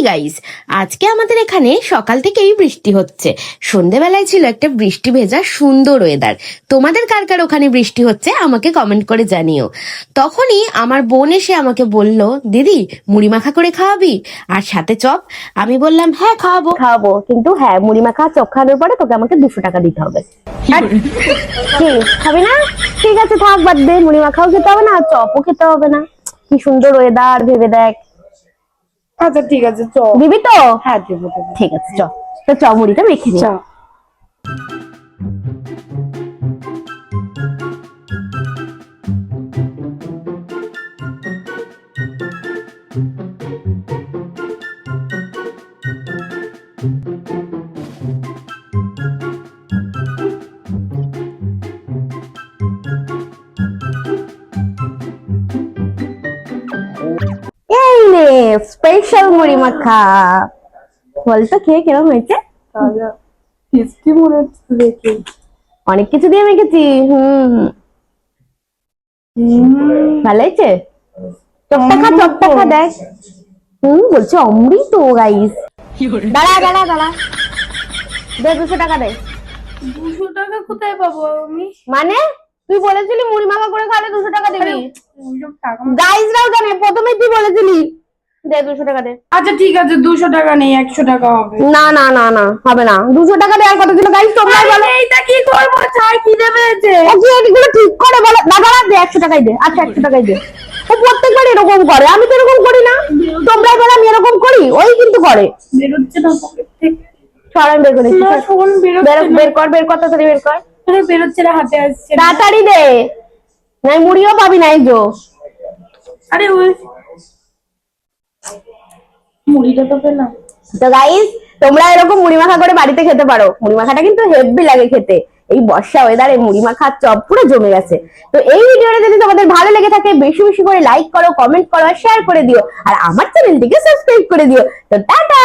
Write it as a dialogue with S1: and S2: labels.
S1: Guys, আজকে আমাদের এখানে সকাল থেকেই বৃষ্টি হচ্ছে। সন্ধেবেলায় ছিল একটা বৃষ্টি ভেজা সুন্দর ওয়েদার। তোমাদের কার কার ওখানে বৃষ্টি হচ্ছে আমাকে কমেন্ট করে জানিও। তখনই আমার বোন এসে আমাকে বলল, দিদি মুড়ি মাখা করে খাওয়াবি আর সাথে চপ। আমি বললাম হ্যাঁ খাওয়াবো, কিন্তু হ্যাঁ মুড়ি মাখা চপ খাওয়ানোর পরে তোকে আমাকে 200 টাকা দিতে হবে। কি খাবি না? ঠিক আছে থাক, বাদ দে, মুড়ি মাখাও খেতে হবে না, চপও খেতে হবে না। কি সুন্দর ওয়েদার ভেবে দেখ।
S2: আচ্ছা ঠিক আছে, চ
S1: দিবি তো?
S2: হ্যাঁ দেবো।
S1: ঠিক আছে চ, তো চ মুড়িটা মেখে নি। এই নে স্পেশাল মুড়ি মাখা। বলতো খেয়ে কিরম হয়েছে?
S2: টেস্টি মনে হচ্ছে দেখে।
S1: অনেক কিছু দিয়ে মেখেছি। ভালো হয়েছে? চপটা খা দেখ। বলছে অমৃত গাইস। দাঁড়া দে 200 টাকা দে।
S2: 200 টাকা কোথায় পাবো আমি?
S1: মানে তুই বলেছিলি মুড়ি মাখা করে খালে 200 টাকা দিবি।
S2: ওইসব টাকা
S1: গাইসরাও জানে, প্রথমে তুই বলেছিলি। দে 200 টাকা দে।
S2: আচ্ছা ঠিক আছে, 200 টাকা নেই, 100 টাকা হবে।
S1: না হবে না, 200 টাকা দেওয়ার কথা ছিল। গাইস তোমরাই বলো।
S2: এইটা কি করবো? ছাই খিদে পেয়েছে।
S1: ও কি এগুলো ঠিক করে বলো? না দাঁড়া, দে 100 টাকাই দে। আচ্ছা 100 টাকাই দে। ও প্রত্যেকবার এরকম করে, আমি তো এরকম করি না। তোমরাই বলো আমি এরকম করি, ওই কিন্তু করে।
S2: বেরোচ্ছে না পকেট থেকে।
S1: সরান বের করে
S2: না ফোন বেরোচ্ছে না।
S1: বের কর তাড়াতাড়ি বের কর।
S2: আরে বেরোচ্ছে না, হাতে আসছে না।
S1: তাড়াতাড়ি দে, নাই মুড়িও পাবি না এই জো।
S2: আরে ওই মুড়িটা তো পেলাম।
S1: তো গাইস তোমরা এরকম মুড়ি মাখা করে বাড়িতে খেতে পারো। মুড়ি মাখাটা কিন্তু হেভি লাগে খেতে। এই বর্ষা ওয়েদারে মুড়ি মাখা চপ পুরো জমে গেছে। তো এই ভিডিওটা যদি তোমাদের ভালো লেগে থাকে বেশি বেশি করে লাইক করো, কমেন্ট করো আর শেয়ার করে দিও। আর আমার চ্যানেলটিকে সাবস্ক্রাইব করে দিও। তো টাটা।